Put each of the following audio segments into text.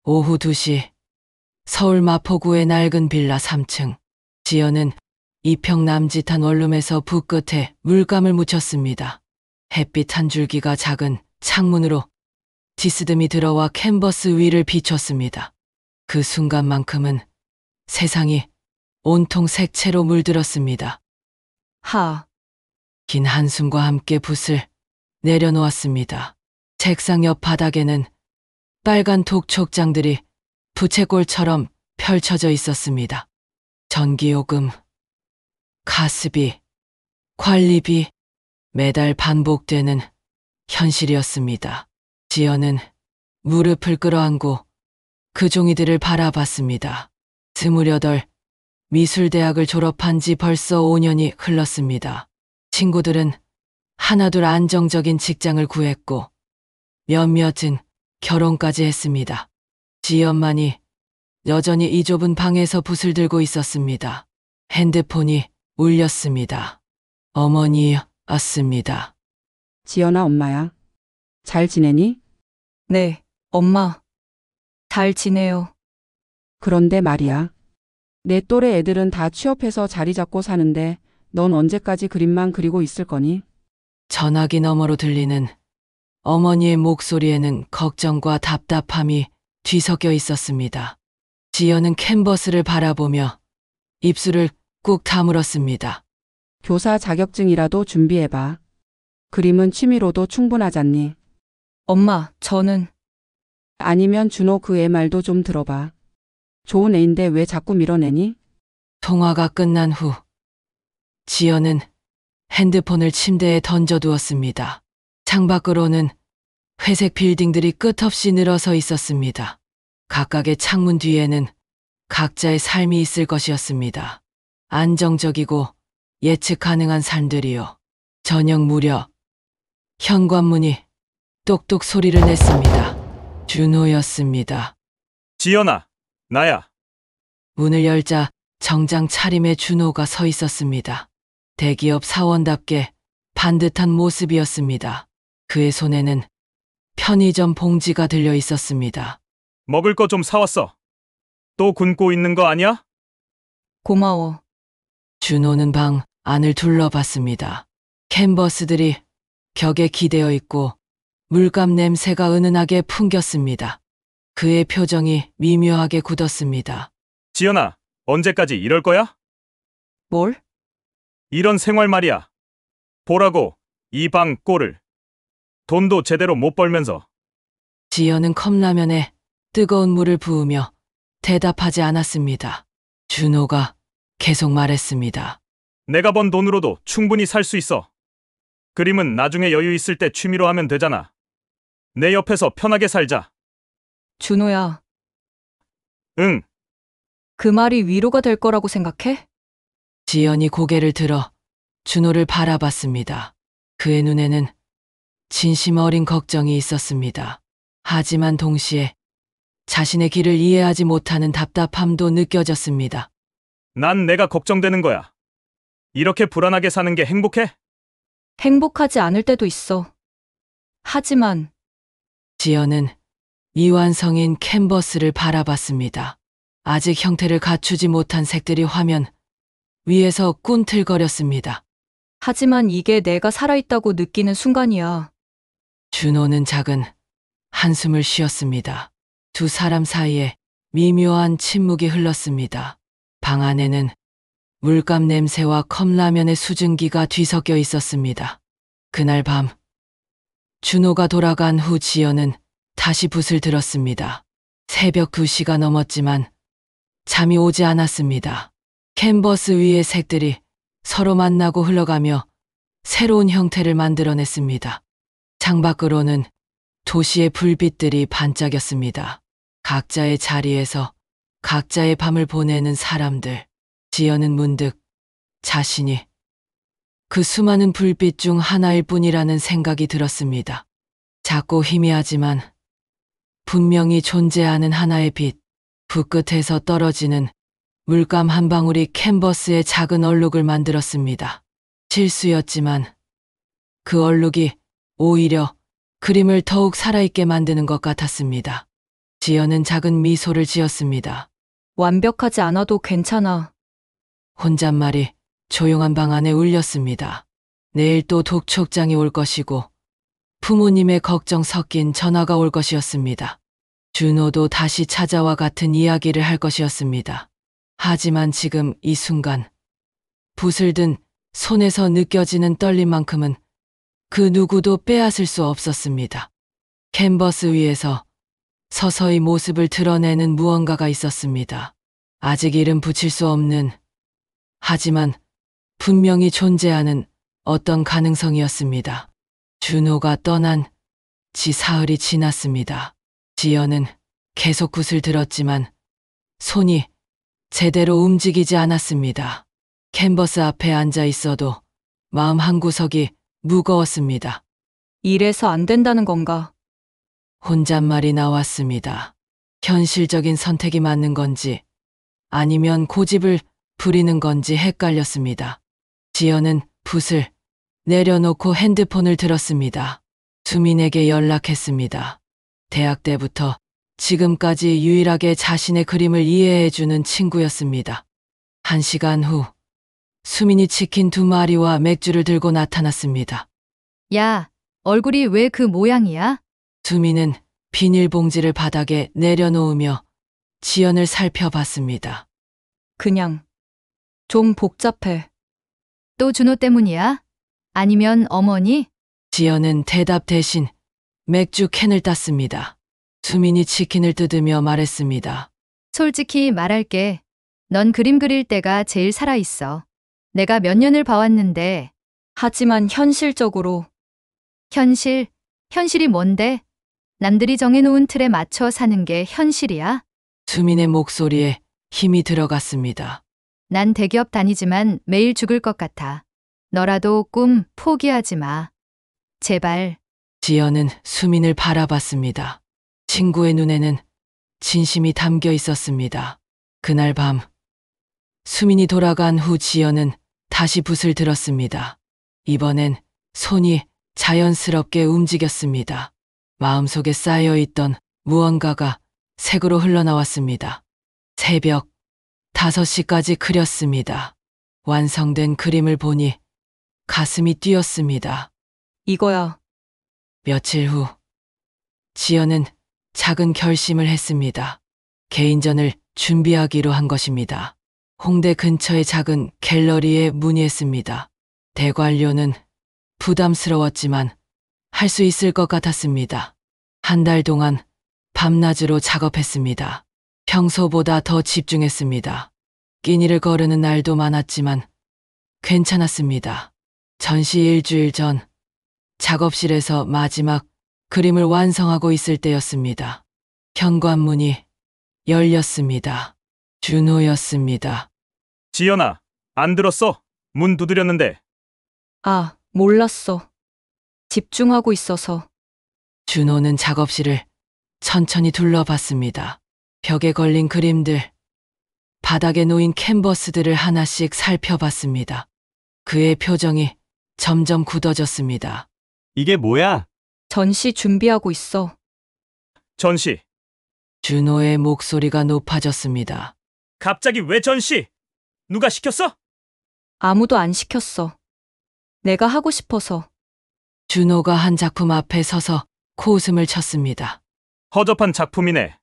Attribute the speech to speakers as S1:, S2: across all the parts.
S1: 오후 2시 서울 마포구의 낡은 빌라 3층. 지연은 이평 남짓한 원룸에서 붓끝에 물감을 묻혔습니다. 햇빛 한 줄기가 작은 창문으로 디스듬이 들어와 캔버스 위를 비췄습니다. 그 순간만큼은 세상이 온통 색채로 물들었습니다. 긴 한숨과 함께 붓을 내려놓았습니다. 책상 옆 바닥에는 빨간 독촉장들이 부채꼴처럼 펼쳐져 있었습니다. 전기요금, 가스비, 관리비, 매달 반복되는 현실이었습니다. 지연은 무릎을 끌어안고 그 종이들을 바라봤습니다. 28, 미술대학을 졸업한 지 벌써 5년이 흘렀습니다. 친구들은 하나둘 안정적인 직장을 구했고 몇몇은 결혼까지 했습니다. 지연만이 여전히 이 좁은 방에서 붓을 들고 있었습니다. 핸드폰이 울렸습니다. 어머니였습니다.
S2: 지연아, 엄마야. 잘 지내니?
S3: 네, 엄마. 잘 지내요.
S2: 그런데 말이야. 내 또래 애들은 다 취업해서 자리 잡고 사는데 넌 언제까지 그림만 그리고 있을 거니?
S1: 전화기 너머로 들리는 어머니의 목소리에는 걱정과 답답함이 뒤섞여 있었습니다. 지연은 캔버스를 바라보며 입술을 꾹 다물었습니다.
S2: 교사 자격증이라도 준비해봐. 그림은 취미로도 충분하잖니.
S3: 엄마, 저는
S2: 아니면 준호 그 애 말도 좀 들어봐. 좋은 애인데 왜 자꾸 밀어내니?
S1: 통화가 끝난 후 지연은 핸드폰을 침대에 던져두었습니다. 창밖으로는 회색 빌딩들이 끝없이 늘어서 있었습니다. 각각의 창문 뒤에는 각자의 삶이 있을 것이었습니다. 안정적이고 예측 가능한 삶들이요. 저녁 무렵 현관문이 똑똑 소리를 냈습니다. 준호였습니다.
S4: 지연아, 나야.
S1: 문을 열자 정장 차림의 준호가 서 있었습니다. 대기업 사원답게 반듯한 모습이었습니다. 그의 손에는 편의점 봉지가 들려 있었습니다.
S4: 먹을 거 좀 사왔어. 또 굶고 있는 거 아니야?
S3: 고마워.
S1: 준호는 방 안을 둘러봤습니다. 캔버스들이 벽에 기대어 있고 물감 냄새가 은은하게 풍겼습니다. 그의 표정이 미묘하게 굳었습니다.
S4: 지연아, 언제까지 이럴 거야?
S3: 뭘?
S4: 이런 생활 말이야. 보라고, 이 방 꼴을. 돈도 제대로 못 벌면서.
S1: 지연은 컵라면에 뜨거운 물을 부으며 대답하지 않았습니다. 준호가 계속 말했습니다.
S4: 내가 번 돈으로도 충분히 살 수 있어. 그림은 나중에 여유 있을 때 취미로 하면 되잖아. 내 옆에서 편하게 살자.
S3: 준호야,
S4: 응.
S3: 그 말이 위로가 될 거라고 생각해?
S1: 지연이 고개를 들어 준호를 바라봤습니다. 그의 눈에는 진심 어린 걱정이 있었습니다. 하지만 동시에 자신의 길을 이해하지 못하는 답답함도 느껴졌습니다.
S4: 난 내가 걱정되는 거야. 이렇게 불안하게 사는 게 행복해?
S3: 행복하지 않을 때도 있어. 하지만
S1: 지연은 미완성인 캔버스를 바라봤습니다. 아직 형태를 갖추지 못한 색들이 화면 위에서 꿈틀거렸습니다.
S3: 하지만 이게 내가 살아있다고 느끼는 순간이야.
S1: 준호는 작은 한숨을 쉬었습니다. 두 사람 사이에 미묘한 침묵이 흘렀습니다. 방 안에는 물감 냄새와 컵라면의 수증기가 뒤섞여 있었습니다. 그날 밤 준호가 돌아간 후 지연은 다시 붓을 들었습니다. 새벽 2시가 넘었지만 잠이 오지 않았습니다. 캔버스 위의 색들이 서로 만나고 흘러가며 새로운 형태를 만들어냈습니다. 창밖으로는 도시의 불빛들이 반짝였습니다. 각자의 자리에서 각자의 밤을 보내는 사람들. 지연은 문득 자신이 그 수많은 불빛 중 하나일 뿐이라는 생각이 들었습니다. 작고 희미하지만 분명히 존재하는 하나의 빛. 붓끝에서 떨어지는 물감 한 방울이 캔버스의 작은 얼룩을 만들었습니다. 실수였지만 그 얼룩이 오히려 그림을 더욱 살아있게 만드는 것 같았습니다. 지연은 작은 미소를 지었습니다.
S3: 완벽하지 않아도 괜찮아.
S1: 혼잣말이 조용한 방 안에 울렸습니다. 내일 또 독촉장이 올 것이고 부모님의 걱정 섞인 전화가 올 것이었습니다. 준호도 다시 찾아와 같은 이야기를 할 것이었습니다. 하지만 지금 이 순간 붓을 든 손에서 느껴지는 떨림만큼은 그 누구도 빼앗을 수 없었습니다. 캔버스 위에서 서서히 모습을 드러내는 무언가가 있었습니다. 아직 이름 붙일 수 없는, 하지만 분명히 존재하는 어떤 가능성이었습니다. 준호가 떠난 지 사흘이 지났습니다. 지연은 계속 붓을 들었지만 손이 제대로 움직이지 않았습니다. 캔버스 앞에 앉아 있어도 마음 한구석이 무거웠습니다.
S3: 이래서 안 된다는 건가?
S1: 혼잣말이 나왔습니다. 현실적인 선택이 맞는 건지 아니면 고집을 부리는 건지 헷갈렸습니다. 지연은 붓을 내려놓고 핸드폰을 들었습니다. 수민에게 연락했습니다. 대학 때부터 지금까지 유일하게 자신의 그림을 이해해주는 친구였습니다. 1시간 후 수민이 치킨 2마리와 맥주를 들고 나타났습니다.
S5: 야, 얼굴이 왜 그 모양이야?
S1: 수민은 비닐봉지를 바닥에 내려놓으며 지연을 살펴봤습니다.
S3: 그냥 좀 복잡해.
S5: 또 준호 때문이야? 아니면 어머니?
S1: 지연은 대답 대신 맥주 캔을 땄습니다. 수민이 치킨을 뜯으며 말했습니다.
S5: 솔직히 말할게. 넌 그림 그릴 때가 제일 살아있어. 내가 몇 년을 봐왔는데,
S3: 하지만 현실적으로
S5: 현실이 뭔데? 남들이 정해놓은 틀에 맞춰 사는 게 현실이야?
S1: 수민의 목소리에 힘이 들어갔습니다.
S5: 난 대기업 다니지만 매일 죽을 것 같아. 너라도 꿈 포기하지 마. 제발.
S1: 지연은 수민을 바라봤습니다. 친구의 눈에는 진심이 담겨 있었습니다. 그날 밤 수민이 돌아간 후 지연은 다시 붓을 들었습니다. 이번엔 손이 자연스럽게 움직였습니다. 마음속에 쌓여있던 무언가가 색으로 흘러나왔습니다. 새벽 5시까지 그렸습니다. 완성된 그림을 보니 가슴이 뛰었습니다.
S3: 이거야.
S1: 며칠 후 지연은 작은 결심을 했습니다. 개인전을 준비하기로 한 것입니다. 홍대 근처의 작은 갤러리에 문의했습니다. 대관료는 부담스러웠지만 할 수 있을 것 같았습니다. 1달 동안 밤낮으로 작업했습니다. 평소보다 더 집중했습니다. 끼니를 거르는 날도 많았지만 괜찮았습니다. 전시 일주일 전 작업실에서 마지막 그림을 완성하고 있을 때였습니다. 현관문이 열렸습니다. 준호였습니다.
S4: 지연아, 안 들었어? 문 두드렸는데.
S3: 아, 몰랐어. 집중하고 있어서.
S1: 준호는 작업실을 천천히 둘러봤습니다. 벽에 걸린 그림들, 바닥에 놓인 캔버스들을 하나씩 살펴봤습니다. 그의 표정이 점점 굳어졌습니다.
S6: 이게 뭐야?
S3: 전시 준비하고 있어.
S4: 전시.
S1: 준호의 목소리가 높아졌습니다.
S4: 갑자기 왜 전시? 누가 시켰어?
S3: 아무도 안 시켰어. 내가 하고 싶어서.
S1: 준호가 한 작품 앞에 서서 코웃음을 쳤습니다.
S4: 허접한 작품이네.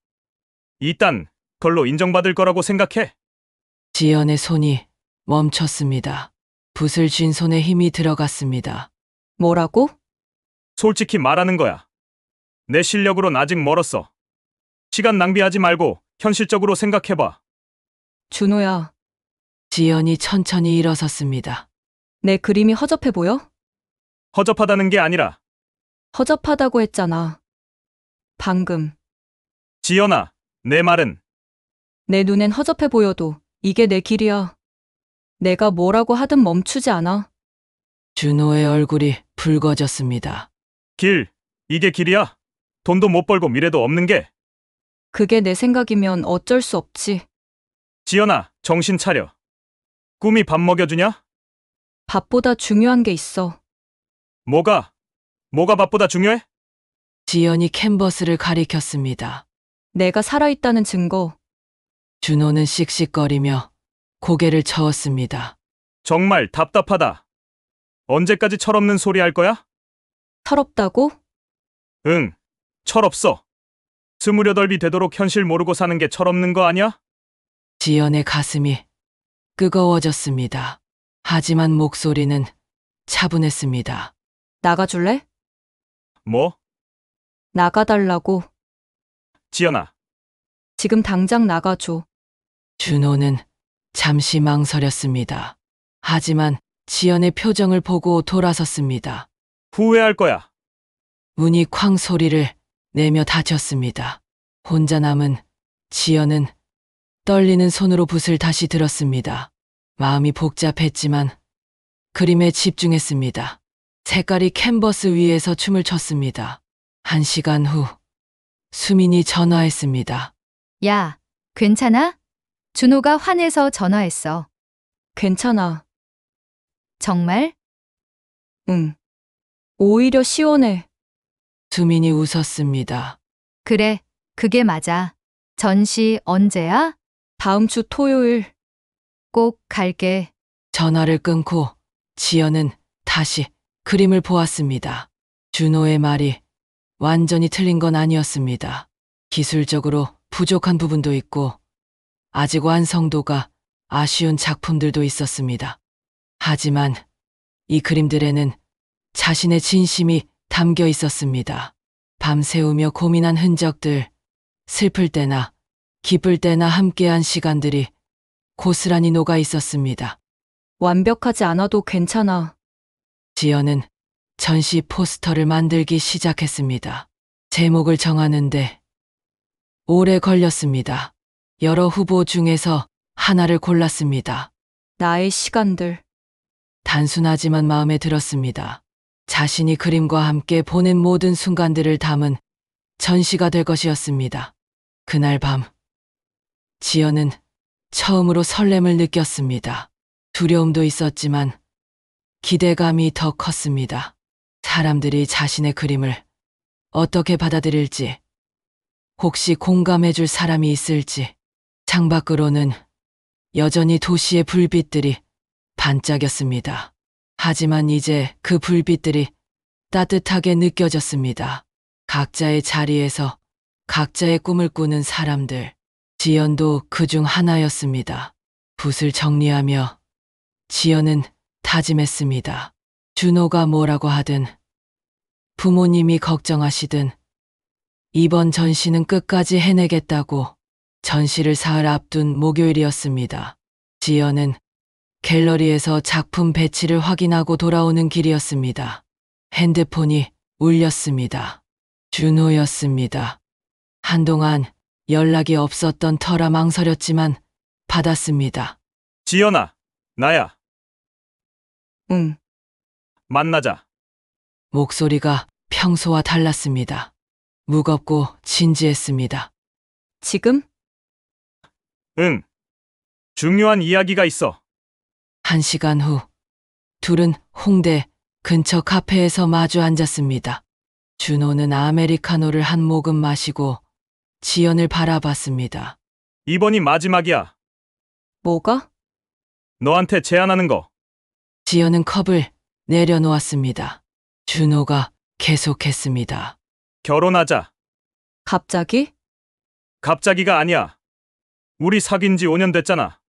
S4: 이딴 걸로 인정받을 거라고 생각해?
S1: 지연의 손이 멈췄습니다. 붓을 쥔 손에 힘이 들어갔습니다.
S3: 뭐라고?
S4: 솔직히 말하는 거야. 내 실력으론 아직 멀었어. 시간 낭비하지 말고 현실적으로 생각해봐.
S3: 준호야,
S1: 지연이 천천히 일어섰습니다.
S3: 내 그림이 허접해 보여?
S4: 허접하다는 게 아니라,
S3: 허접하다고 했잖아. 방금.
S4: 지연아, 내 말은
S3: 내 눈엔 허접해 보여도 이게 내 길이야. 내가 뭐라고 하든 멈추지 않아.
S1: 준호의 얼굴이 붉어졌습니다.
S4: 이게 길이야? 돈도 못 벌고 미래도 없는 게.
S3: 그게 내 생각이면 어쩔 수 없지.
S4: 지연아, 정신 차려. 꿈이 밥 먹여주냐?
S3: 밥보다 중요한 게 있어.
S4: 뭐가 밥보다 중요해?
S1: 지연이 캔버스를 가리켰습니다.
S3: 내가 살아있다는 증거.
S1: 준호는 씩씩거리며 고개를 저었습니다.
S4: 정말 답답하다. 언제까지 철없는 소리 할 거야?
S3: 서럽다고?
S4: 응, 철없어. 28이 되도록 현실 모르고 사는 게 철없는 거 아니야?
S1: 지연의 가슴이 뜨거워졌습니다. 하지만 목소리는 차분했습니다.
S3: 나가줄래?
S4: 뭐?
S3: 나가달라고.
S4: 지연아,
S3: 지금 당장 나가줘.
S1: 준호는 잠시 망설였습니다. 하지만 지연의 표정을 보고 돌아섰습니다.
S4: 후회할 거야.
S1: 문이 쾅 소리를 내며 닫혔습니다. 혼자 남은 지연은 떨리는 손으로 붓을 다시 들었습니다. 마음이 복잡했지만 그림에 집중했습니다. 색깔이 캔버스 위에서 춤을 췄습니다. 1시간 후 수민이 전화했습니다.
S5: 야, 괜찮아? 준호가 화내서 전화했어.
S3: 괜찮아.
S5: 정말?
S3: 응. 오히려 시원해.
S1: 수민이 웃었습니다.
S5: 그래, 그게 맞아. 전시 언제야?
S3: 다음 주 토요일.
S5: 꼭 갈게.
S1: 전화를 끊고 지연은 다시 그림을 보았습니다. 준호의 말이 완전히 틀린 건 아니었습니다. 기술적으로 부족한 부분도 있고 아직 완성도가 아쉬운 작품들도 있었습니다. 하지만 이 그림들에는 자신의 진심이 담겨 있었습니다. 밤새우며 고민한 흔적들, 슬플 때나 기쁠 때나 함께한 시간들이 고스란히 녹아 있었습니다.
S3: 완벽하지 않아도 괜찮아.
S1: 지연은 전시 포스터를 만들기 시작했습니다. 제목을 정하는데 오래 걸렸습니다. 여러 후보 중에서 하나를 골랐습니다.
S3: 나의 시간들.
S1: 단순하지만 마음에 들었습니다. 자신이 그림과 함께 보낸 모든 순간들을 담은 전시가 될 것이었습니다. 그날 밤, 지연은 처음으로 설렘을 느꼈습니다. 두려움도 있었지만 기대감이 더 컸습니다. 사람들이 자신의 그림을 어떻게 받아들일지, 혹시 공감해줄 사람이 있을지. 창밖으로는 여전히 도시의 불빛들이 반짝였습니다. 하지만 이제 그 불빛들이 따뜻하게 느껴졌습니다. 각자의 자리에서 각자의 꿈을 꾸는 사람들. 지연도 그중 하나였습니다. 붓을 정리하며 지연은 다짐했습니다. 준호가 뭐라고 하든, 부모님이 걱정하시든, 이번 전시는 끝까지 해내겠다고. 전시를 사흘 앞둔 목요일이었습니다. 지연은 갤러리에서 작품 배치를 확인하고 돌아오는 길이었습니다. 핸드폰이 울렸습니다. 준호였습니다. 한동안 연락이 없었던 터라 망설였지만 받았습니다.
S4: 지연아, 나야.
S3: 응.
S4: 만나자.
S1: 목소리가 평소와 달랐습니다. 무겁고 진지했습니다.
S3: 지금?
S4: 응. 중요한 이야기가 있어.
S1: 1시간 후 둘은 홍대 근처 카페에서 마주 앉았습니다. 준호는 아메리카노를 한 모금 마시고 지연을 바라봤습니다.
S4: 이번이 마지막이야.
S3: 뭐가?
S4: 너한테 제안하는 거.
S1: 지연은 컵을 내려놓았습니다. 준호가 계속했습니다.
S4: 결혼하자.
S3: 갑자기?
S4: 갑자기가 아니야. 우리 사귄 지 5년 됐잖아.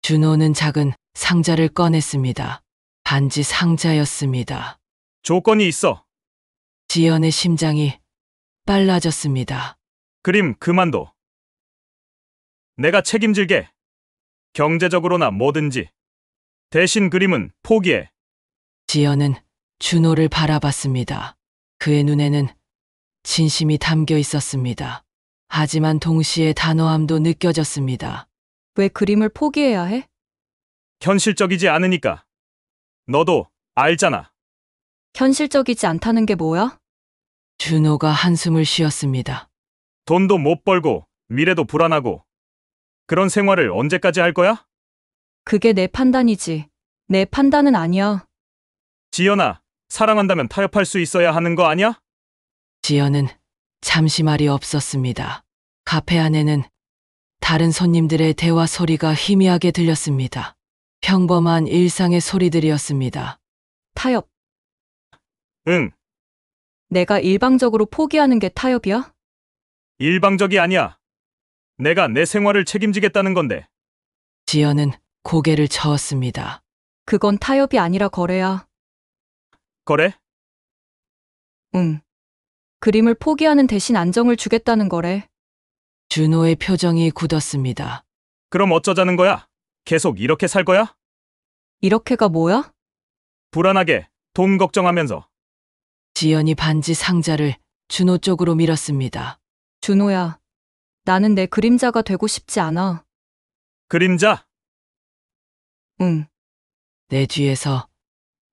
S1: 준호는 작은 상자를 꺼냈습니다. 반지 상자였습니다.
S4: 조건이 있어.
S1: 지연의 심장이 빨라졌습니다.
S4: 그림 그만둬. 내가 책임질게. 경제적으로나 뭐든지. 대신 그림은 포기해.
S1: 지연은 준호를 바라봤습니다. 그의 눈에는 진심이 담겨 있었습니다. 하지만 동시에 단호함도 느껴졌습니다.
S3: 왜 그림을 포기해야 해?
S4: 현실적이지 않으니까. 너도 알잖아.
S3: 현실적이지 않다는 게 뭐야?
S1: 준호가 한숨을 쉬었습니다.
S4: 돈도 못 벌고 미래도 불안하고. 그런 생활을 언제까지 할 거야?
S3: 그게 내 판단이지. 내 판단은 아니야.
S4: 지연아, 사랑한다면 타협할 수 있어야 하는 거 아니야?
S1: 지연은 잠시 말이 없었습니다. 카페 안에는 다른 손님들의 대화 소리가 희미하게 들렸습니다. 평범한 일상의 소리들이었습니다.
S3: 타협.
S4: 응,
S3: 내가 일방적으로 포기하는 게 타협이야?
S4: 일방적이 아니야. 내가 내 생활을 책임지겠다는 건데.
S1: 지연은 고개를 저었습니다.
S3: 그건 타협이 아니라 거래야.
S4: 거래?
S3: 응. 그림을 포기하는 대신 안정을 주겠다는 거래.
S1: 준호의 표정이 굳었습니다.
S4: 그럼 어쩌자는 거야? 계속 이렇게 살 거야?
S3: 이렇게가 뭐야?
S4: 불안하게, 돈 걱정하면서.
S1: 지연이 반지 상자를 준호 쪽으로 밀었습니다.
S3: 준호야. 나는 내 그림자가 되고 싶지 않아.
S4: 그림자?
S3: 응.
S1: 내 뒤에서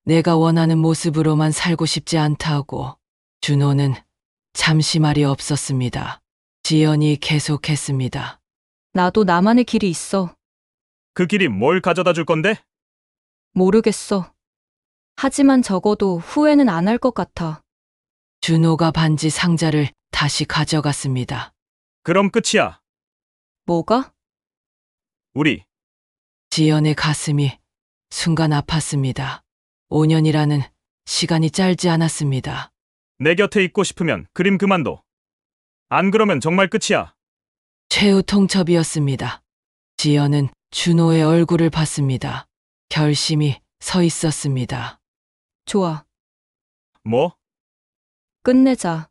S1: 내가 원하는 모습으로만 살고 싶지 않다고. 준호는 잠시 말이 없었습니다. 지연이 계속했습니다.
S3: 나도 나만의 길이 있어.
S4: 그 길이 뭘 가져다 줄 건데?
S3: 모르겠어. 하지만 적어도 후회는 안 할 것 같아.
S1: 준호가 반지 상자를 다시 가져갔습니다.
S4: 그럼 끝이야.
S3: 뭐가?
S4: 우리.
S1: 지연의 가슴이 순간 아팠습니다. 5년이라는 시간이 짧지 않았습니다.
S4: 내 곁에 있고 싶으면 그림 그만둬. 안 그러면 정말 끝이야.
S1: 최후 통첩이었습니다. 지연은 준호의 얼굴을 봤습니다. 결심이 서 있었습니다.
S3: 좋아.
S4: 뭐?
S3: 끝내자.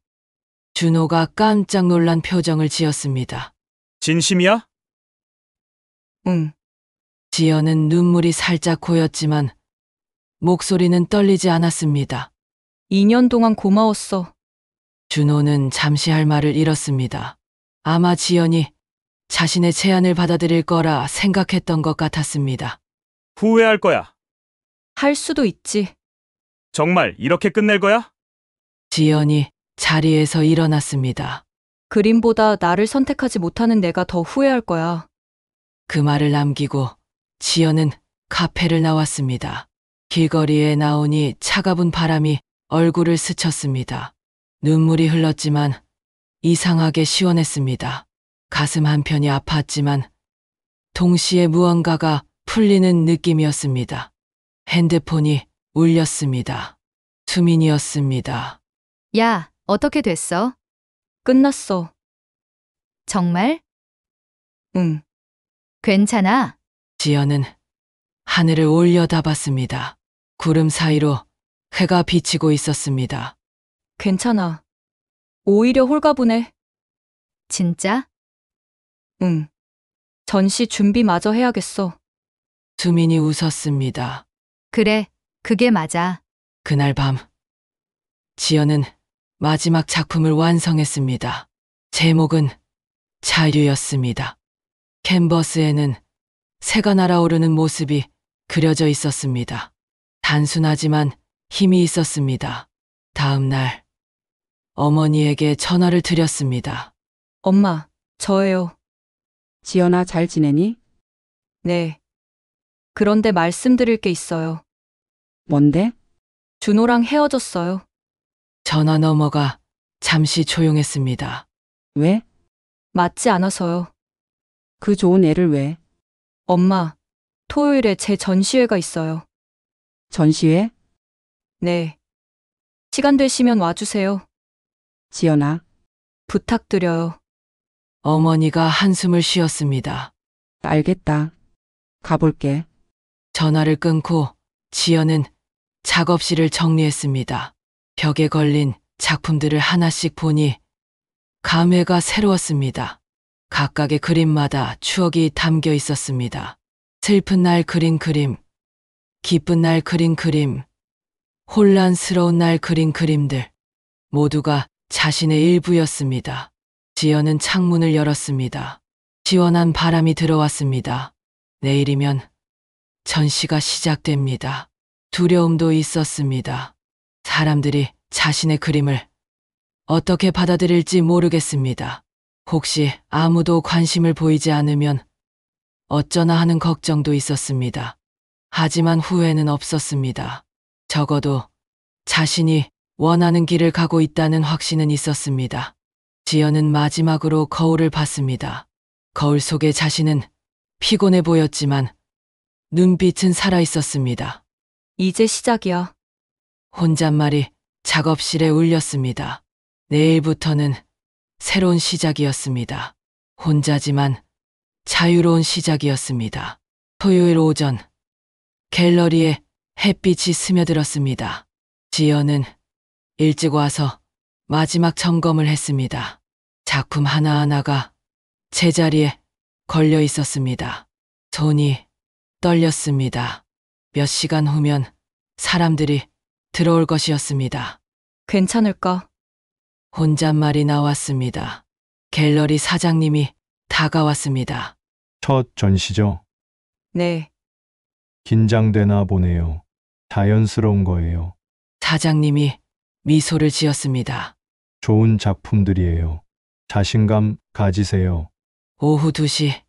S1: 준호가 깜짝 놀란 표정을 지었습니다.
S4: 진심이야?
S3: 응.
S1: 지연은 눈물이 살짝 고였지만 목소리는 떨리지 않았습니다.
S3: 2년 동안 고마웠어.
S1: 준호는 잠시 할 말을 잃었습니다. 아마 지연이 자신의 제안을 받아들일 거라 생각했던 것 같았습니다.
S4: 후회할 거야.
S3: 할 수도 있지.
S4: 정말 이렇게 끝낼 거야?
S1: 지연이 자리에서 일어났습니다.
S3: 그림보다 나를 선택하지 못하는 내가 더 후회할 거야.
S1: 그 말을 남기고 지연은 카페를 나왔습니다. 길거리에 나오니 차가운 바람이 얼굴을 스쳤습니다. 눈물이 흘렀지만 이상하게 시원했습니다. 가슴 한편이 아팠지만 동시에 무언가가 풀리는 느낌이었습니다. 핸드폰이 울렸습니다. 수민이었습니다.
S5: 야, 어떻게 됐어?
S3: 끝났어.
S5: 정말?
S3: 응.
S5: 괜찮아?
S1: 지연은 하늘을 올려다봤습니다. 구름 사이로 해가 비치고 있었습니다.
S3: 괜찮아. 오히려 홀가분해.
S5: 진짜?
S3: 응. 전시 준비마저 해야겠어.
S1: 수민이 웃었습니다.
S5: 그래, 그게 맞아.
S1: 그날 밤 지연은 마지막 작품을 완성했습니다. 제목은 자유였습니다. 캔버스에는 새가 날아오르는 모습이 그려져 있었습니다. 단순하지만 힘이 있었습니다. 다음 날 어머니에게 전화를 드렸습니다.
S3: 엄마, 저예요.
S2: 지연아, 잘 지내니?
S3: 네. 그런데 말씀드릴 게 있어요.
S2: 뭔데?
S3: 준호랑 헤어졌어요.
S1: 전화 너머가 잠시 조용했습니다.
S2: 왜?
S3: 맞지 않아서요.
S2: 그 좋은 애를 왜?
S3: 엄마, 토요일에 제 전시회가 있어요.
S2: 전시회?
S3: 네. 시간 되시면 와주세요.
S2: 지연아,
S3: 부탁드려요.
S1: 어머니가 한숨을 쉬었습니다.
S2: 알겠다. 가볼게.
S1: 전화를 끊고 지연은 작업실을 정리했습니다. 벽에 걸린 작품들을 하나씩 보니 감회가 새로웠습니다. 각각의 그림마다 추억이 담겨 있었습니다. 슬픈 날 그린 그림, 기쁜 날 그린 그림, 혼란스러운 날 그린 그림들, 모두가 자신의 일부였습니다. 지연은 창문을 열었습니다. 시원한 바람이 들어왔습니다. 내일이면 전시가 시작됩니다. 두려움도 있었습니다. 사람들이 자신의 그림을 어떻게 받아들일지 모르겠습니다. 혹시 아무도 관심을 보이지 않으면 어쩌나 하는 걱정도 있었습니다. 하지만 후회는 없었습니다. 적어도 자신이 원하는 길을 가고 있다는 확신은 있었습니다. 지연은 마지막으로 거울을 봤습니다. 거울 속의 자신은 피곤해 보였지만 눈빛은 살아 있었습니다.
S3: 이제 시작이야.
S1: 혼잣말이 작업실에 울렸습니다. 내일부터는 새로운 시작이었습니다. 혼자지만 자유로운 시작이었습니다. 토요일 오전 갤러리에 햇빛이 스며들었습니다. 지연은 일찍 와서 마지막 점검을 했습니다. 작품 하나하나가 제자리에 걸려 있었습니다. 손이 떨렸습니다. 몇 시간 후면 사람들이 들어올 것이었습니다.
S3: 괜찮을까?
S1: 혼잣말이 나왔습니다. 갤러리 사장님이 다가왔습니다.
S6: 첫 전시죠?
S3: 네.
S6: 긴장되나 보네요. 자연스러운 거예요.
S1: 사장님이 미소를 지었습니다.
S6: 좋은 작품들이에요. 자신감 가지세요.
S1: 오후 2시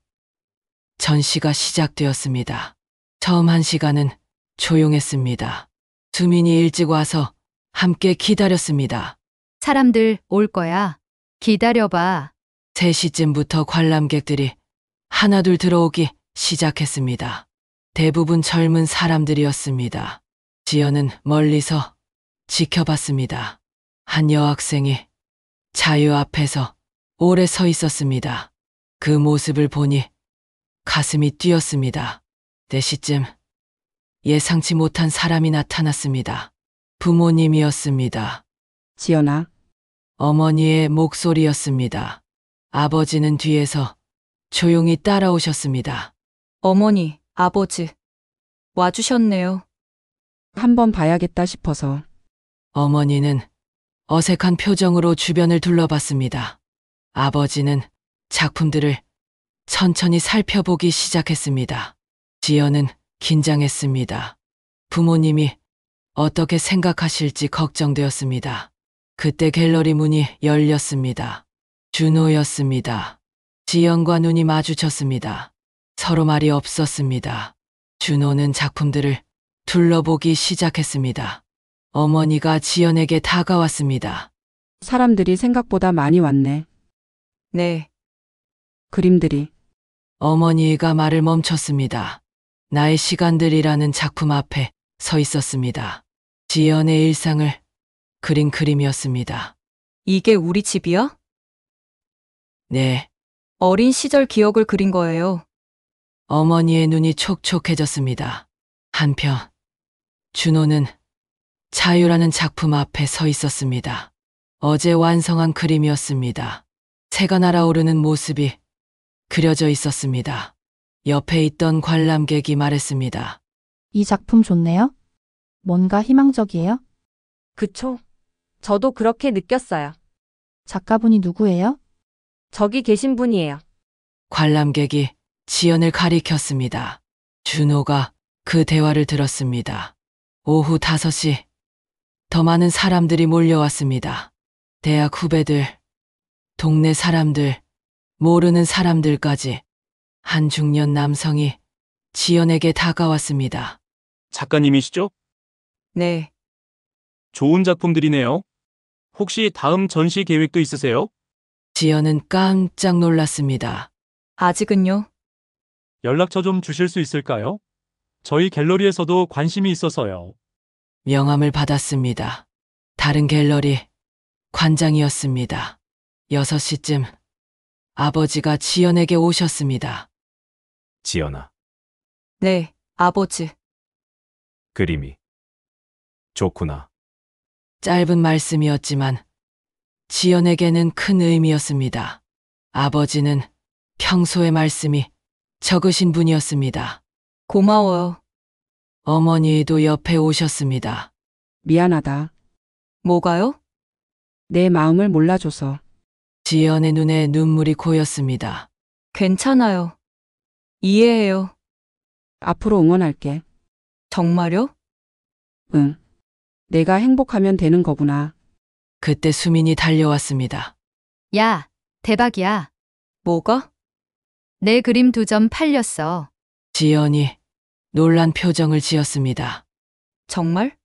S1: 전시가 시작되었습니다. 처음 1시간은 조용했습니다. 수민이 일찍 와서 함께 기다렸습니다.
S5: 사람들 올 거야. 기다려봐.
S1: 3시쯤부터 관람객들이 하나둘 들어오기 시작했습니다. 대부분 젊은 사람들이었습니다. 지연은 멀리서 지켜봤습니다. 한 여학생이 자유 앞에서 오래 서 있었습니다. 그 모습을 보니 가슴이 뛰었습니다. 4시쯤 예상치 못한 사람이 나타났습니다. 부모님이었습니다.
S2: 지연아,
S1: 어머니의 목소리였습니다. 아버지는 뒤에서 조용히 따라오셨습니다.
S3: 어머니, 아버지. 와주셨네요.
S2: 한번 봐야겠다 싶어서.
S1: 어머니는 어색한 표정으로 주변을 둘러봤습니다. 아버지는 작품들을 천천히 살펴보기 시작했습니다. 지연은 긴장했습니다. 부모님이 어떻게 생각하실지 걱정되었습니다. 그때 갤러리 문이 열렸습니다. 준호였습니다. 지연과 눈이 마주쳤습니다. 서로 말이 없었습니다. 준호는 작품들을 둘러보기 시작했습니다. 어머니가 지연에게 다가왔습니다.
S2: 사람들이 생각보다 많이 왔네.
S3: 네.
S2: 그림들이.
S1: 어머니가 말을 멈췄습니다. 나의 시간들이라는 작품 앞에 서 있었습니다. 지연의 일상을 그린 그림이었습니다.
S3: 이게 우리 집이야?
S1: 네,
S3: 어린 시절 기억을 그린 거예요.
S1: 어머니의 눈이 촉촉해졌습니다. 한편 준호는 자유라는 작품 앞에 서 있었습니다. 어제 완성한 그림이었습니다. 새가 날아오르는 모습이 그려져 있었습니다. 옆에 있던 관람객이 말했습니다.
S7: 이 작품 좋네요? 뭔가 희망적이에요?
S8: 그쵸? 저도 그렇게 느꼈어요.
S7: 작가분이 누구예요?
S8: 저기 계신 분이에요.
S1: 관람객이 지연을 가리켰습니다. 준호가 그 대화를 들었습니다. 오후 5시 더 많은 사람들이 몰려왔습니다. 대학 후배들, 동네 사람들, 모르는 사람들까지. 한 중년 남성이 지연에게 다가왔습니다.
S9: 작가님이시죠?
S3: 네.
S9: 좋은 작품들이네요. 혹시 다음 전시 계획도 있으세요?
S1: 지연은 깜짝 놀랐습니다.
S3: 아직은요?
S9: 연락처 좀 주실 수 있을까요? 저희 갤러리에서도 관심이 있어서요.
S1: 명함을 받았습니다. 다른 갤러리 관장이었습니다. 6시쯤 아버지가 지연에게 오셨습니다.
S10: 지연아,
S3: 네, 아버지.
S10: 그림이 좋구나.
S1: 짧은 말씀이었지만 지연에게는 큰 의미였습니다. 아버지는 평소의 말씀이 적으신 분이었습니다.
S3: 고마워요.
S1: 어머니도 옆에 오셨습니다.
S2: 미안하다.
S3: 뭐가요?
S2: 내 마음을 몰라줘서.
S1: 지연의 눈에 눈물이 고였습니다.
S3: 괜찮아요. 이해해요.
S2: 앞으로 응원할게.
S3: 정말요?
S2: 응. 내가 행복하면 되는 거구나.
S1: 그때 수민이 달려왔습니다.
S5: 야, 대박이야.
S3: 뭐가?
S5: 내 그림 2점 팔렸어.
S1: 지연이 놀란 표정을 지었습니다.
S3: 정말?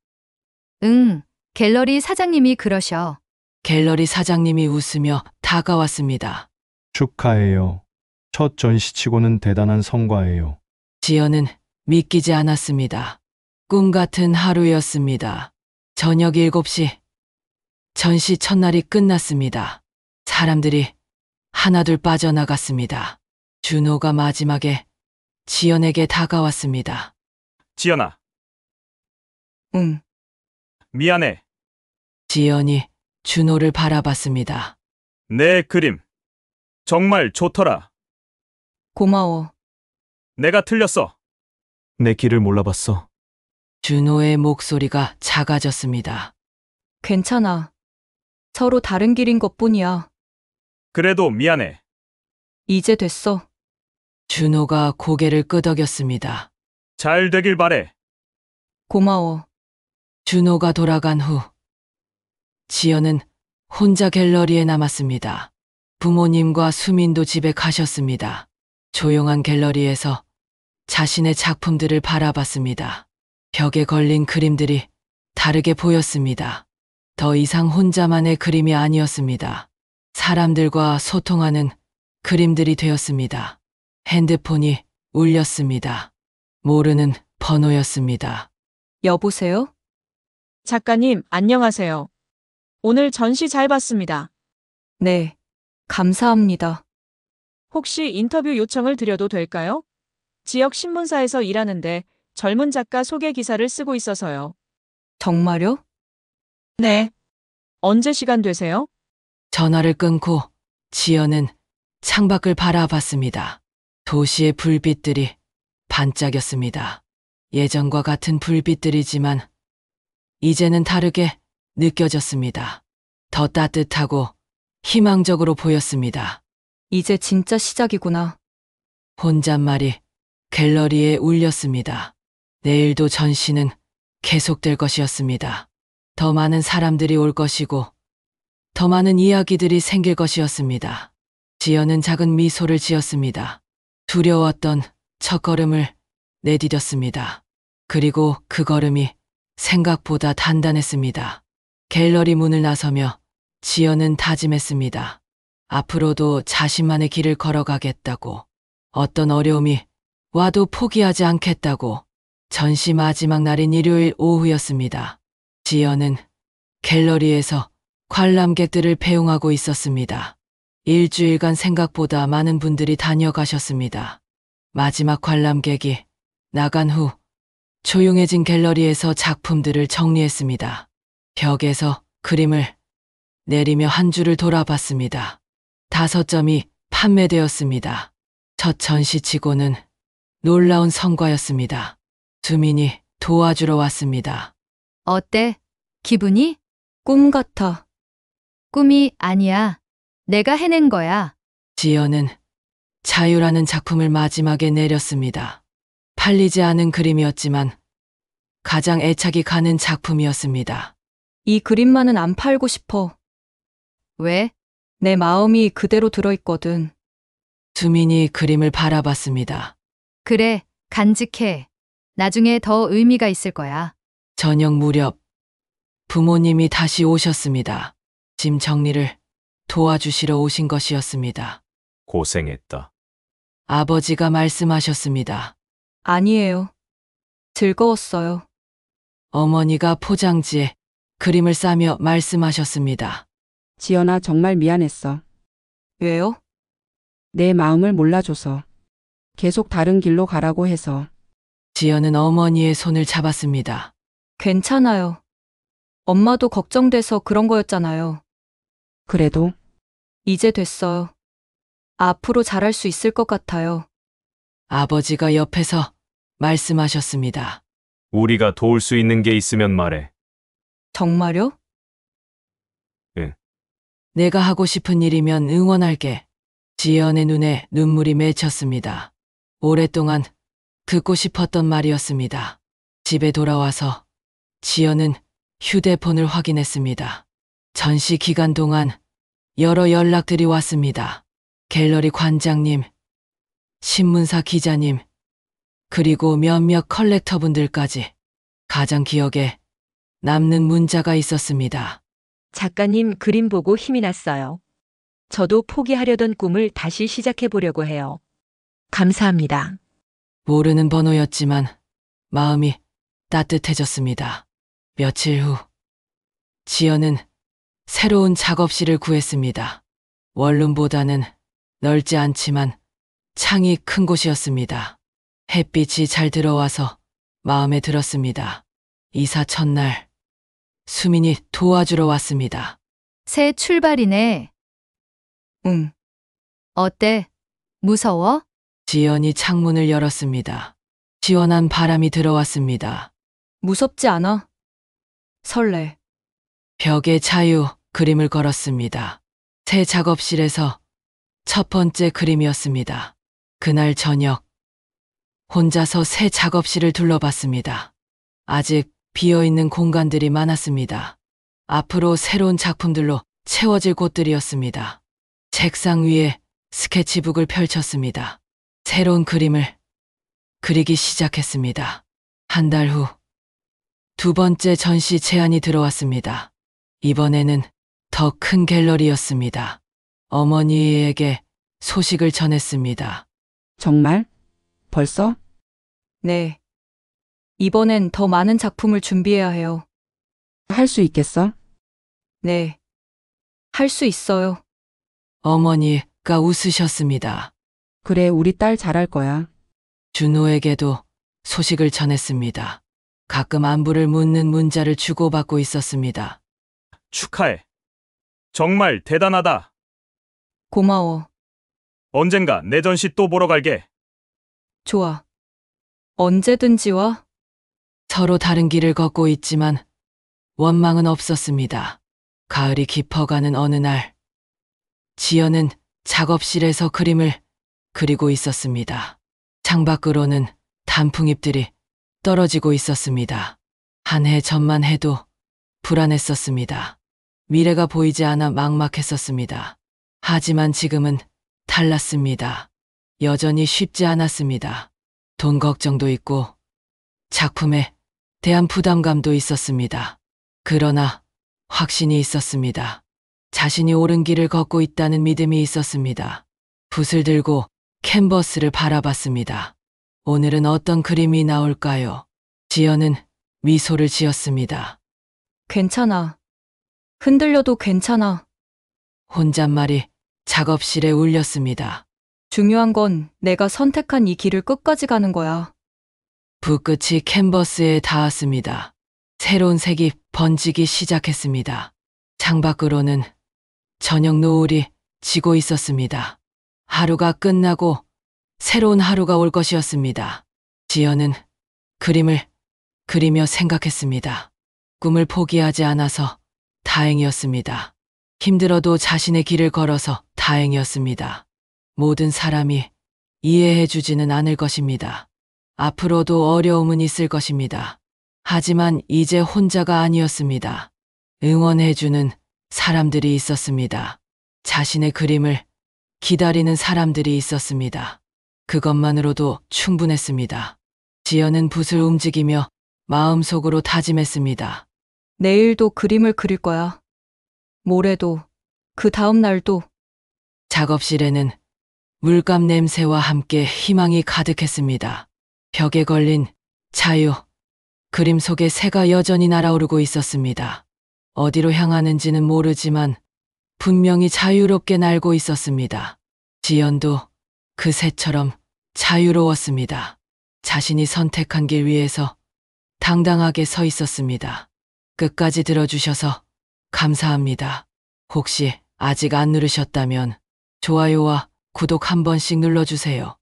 S5: 응, 갤러리 사장님이 그러셔.
S1: 갤러리 사장님이 웃으며 다가왔습니다.
S6: 축하해요. 첫 전시치고는 대단한 성과예요.
S1: 지연은 믿기지 않았습니다. 꿈 같은 하루였습니다. 저녁 7시 전시 첫날이 끝났습니다. 사람들이 하나둘 빠져나갔습니다. 준호가 마지막에 지연에게 다가왔습니다.
S4: 지연아,
S3: 응.
S4: 미안해.
S1: 지연이 준호를 바라봤습니다.
S4: 내 그림 정말 좋더라.
S3: 고마워.
S4: 내가 틀렸어.
S10: 내 길을 몰라봤어.
S1: 준호의 목소리가 작아졌습니다.
S3: 괜찮아. 서로 다른 길인 것뿐이야.
S4: 그래도 미안해.
S3: 이제 됐어.
S1: 준호가 고개를 끄덕였습니다.
S4: 잘 되길 바래.
S3: 고마워.
S1: 준호가 돌아간 후 지연은 혼자 갤러리에 남았습니다. 부모님과 수민도 집에 가셨습니다. 조용한 갤러리에서 자신의 작품들을 바라봤습니다. 벽에 걸린 그림들이 다르게 보였습니다. 더 이상 혼자만의 그림이 아니었습니다. 사람들과 소통하는 그림들이 되었습니다. 핸드폰이 울렸습니다. 모르는 번호였습니다.
S3: 여보세요?
S11: 작가님, 안녕하세요. 오늘 전시 잘 봤습니다.
S3: 네. 감사합니다.
S11: 혹시 인터뷰 요청을 드려도 될까요? 지역 신문사에서 일하는데 젊은 작가 소개 기사를 쓰고 있어서요.
S3: 정말요?
S11: 네. 언제 시간 되세요?
S1: 전화를 끊고 지연은 창밖을 바라봤습니다. 도시의 불빛들이 반짝였습니다. 예전과 같은 불빛들이지만 이제는 다르게 느껴졌습니다. 더 따뜻하고 희망적으로 보였습니다.
S3: 이제 진짜 시작이구나.
S1: 혼잣말이 갤러리에 울렸습니다. 내일도 전시는 계속될 것이었습니다. 더 많은 사람들이 올 것이고 더 많은 이야기들이 생길 것이었습니다. 지연은 작은 미소를 지었습니다. 두려웠던 첫걸음을 내디뎠습니다. 그리고 그 걸음이 생각보다 단단했습니다. 갤러리 문을 나서며 지연은 다짐했습니다. 앞으로도 자신만의 길을 걸어가겠다고, 어떤 어려움이 와도 포기하지 않겠다고. 전시 마지막 날인 일요일 오후였습니다. 지연은 갤러리에서 관람객들을 배웅하고 있었습니다. 일주일간 생각보다 많은 분들이 다녀가셨습니다. 마지막 관람객이 나간 후 조용해진 갤러리에서 작품들을 정리했습니다. 벽에서 그림을 내리며 한 줄을 돌아봤습니다. 5점이 판매되었습니다. 첫 전시치고는 놀라운 성과였습니다. 수민이 도와주러 왔습니다.
S5: 어때? 기분이?
S3: 꿈 같아.
S5: 꿈이 아니야. 내가 해낸 거야.
S1: 지연은 자유라는 작품을 마지막에 내렸습니다. 팔리지 않은 그림이었지만 가장 애착이 가는 작품이었습니다.
S3: 이 그림만은 안 팔고 싶어.
S5: 왜?
S3: 내 마음이 그대로 들어있거든.
S1: 수민이 그림을 바라봤습니다.
S5: 그래, 간직해. 나중에 더 의미가 있을 거야.
S1: 저녁 무렵 부모님이 다시 오셨습니다. 짐 정리를 도와주시러 오신 것이었습니다.
S10: 고생했다.
S1: 아버지가 말씀하셨습니다.
S3: 아니에요. 즐거웠어요.
S1: 어머니가 포장지에 그림을 싸며 말씀하셨습니다.
S2: 지연아, 정말 미안했어.
S3: 왜요?
S2: 내 마음을 몰라줘서. 계속 다른 길로 가라고 해서.
S1: 지연은 어머니의 손을 잡았습니다.
S3: 괜찮아요. 엄마도 걱정돼서 그런 거였잖아요.
S2: 그래도
S3: 이제 됐어요. 앞으로 잘할 수 있을 것 같아요.
S1: 아버지가 옆에서 말씀하셨습니다.
S10: 우리가 도울 수 있는 게 있으면 말해.
S3: 정말요?
S1: 내가 하고 싶은 일이면 응원할게. 지연의 눈에 눈물이 맺혔습니다. 오랫동안 듣고 싶었던 말이었습니다. 집에 돌아와서 지연은 휴대폰을 확인했습니다. 전시 기간 동안 여러 연락들이 왔습니다. 갤러리 관장님, 신문사 기자님, 그리고 몇몇 컬렉터분들까지. 가장 기억에 남는 문자가 있었습니다.
S8: 작가님 그림 보고 힘이 났어요. 저도 포기하려던 꿈을 다시 시작해 보려고 해요. 감사합니다.
S1: 모르는 번호였지만 마음이 따뜻해졌습니다. 며칠 후, 지연은 새로운 작업실을 구했습니다. 원룸보다는 넓지 않지만 창이 큰 곳이었습니다. 햇빛이 잘 들어와서 마음에 들었습니다. 이사 첫날, 수민이 도와주러 왔습니다.
S5: 새 출발이네.
S3: 응.
S5: 어때? 무서워?
S1: 지연이 창문을 열었습니다. 시원한 바람이 들어왔습니다.
S3: 무섭지 않아. 설레.
S1: 벽에 자유 그림을 걸었습니다. 새 작업실에서 첫 번째 그림이었습니다. 그날 저녁, 혼자서 새 작업실을 둘러봤습니다. 아직 비어있는 공간들이 많았습니다. 앞으로 새로운 작품들로 채워질 곳들이었습니다. 책상 위에 스케치북을 펼쳤습니다. 새로운 그림을 그리기 시작했습니다. 한 달 후, 두 번째 전시 제안이 들어왔습니다. 이번에는 더 큰 갤러리였습니다. 어머니에게 소식을 전했습니다.
S2: 정말? 벌써?
S3: 네. 이번엔 더 많은 작품을 준비해야 해요.
S2: 할 수 있겠어?
S3: 네. 할 수 있어요.
S1: 어머니가 웃으셨습니다.
S2: 그래, 우리 딸 잘할 거야.
S1: 준호에게도 소식을 전했습니다. 가끔 안부를 묻는 문자를 주고받고 있었습니다.
S4: 축하해. 정말 대단하다.
S3: 고마워.
S4: 언젠가 내 전시 또 보러 갈게.
S3: 좋아. 언제든지 와.
S1: 서로 다른 길을 걷고 있지만 원망은 없었습니다. 가을이 깊어가는 어느 날, 지연은 작업실에서 그림을 그리고 있었습니다. 창밖으로는 단풍잎들이 떨어지고 있었습니다. 한 해 전만 해도 불안했었습니다. 미래가 보이지 않아 막막했었습니다. 하지만 지금은 달랐습니다. 여전히 쉽지 않았습니다. 돈 걱정도 있고 작품에 대한 부담감도 있었습니다. 그러나 확신이 있었습니다. 자신이 옳은 길을 걷고 있다는 믿음이 있었습니다. 붓을 들고 캔버스를 바라봤습니다. 오늘은 어떤 그림이 나올까요? 지연은 미소를 지었습니다.
S3: 괜찮아. 흔들려도 괜찮아.
S1: 혼잣말이 작업실에 울렸습니다.
S3: 중요한 건 내가 선택한 이 길을 끝까지 가는 거야.
S1: 붓끝이 캔버스에 닿았습니다. 새로운 색이 번지기 시작했습니다. 창밖으로는 저녁 노을이 지고 있었습니다. 하루가 끝나고 새로운 하루가 올 것이었습니다. 지연은 그림을 그리며 생각했습니다. 꿈을 포기하지 않아서 다행이었습니다. 힘들어도 자신의 길을 걸어서 다행이었습니다. 모든 사람이 이해해주지는 않을 것입니다. 앞으로도 어려움은 있을 것입니다. 하지만 이제 혼자가 아니었습니다. 응원해주는 사람들이 있었습니다. 자신의 그림을 기다리는 사람들이 있었습니다. 그것만으로도 충분했습니다. 지연은 붓을 움직이며 마음속으로 다짐했습니다.
S3: 내일도 그림을 그릴 거야. 모레도, 그 다음 날도.
S1: 작업실에는 물감 냄새와 함께 희망이 가득했습니다. 벽에 걸린 자유, 그림 속에 새가 여전히 날아오르고 있었습니다. 어디로 향하는지는 모르지만 분명히 자유롭게 날고 있었습니다. 지연도 그 새처럼 자유로웠습니다. 자신이 선택한 길 위에서 당당하게 서 있었습니다. 끝까지 들어주셔서 감사합니다. 혹시 아직 안 누르셨다면 좋아요와 구독 한 번씩 눌러주세요.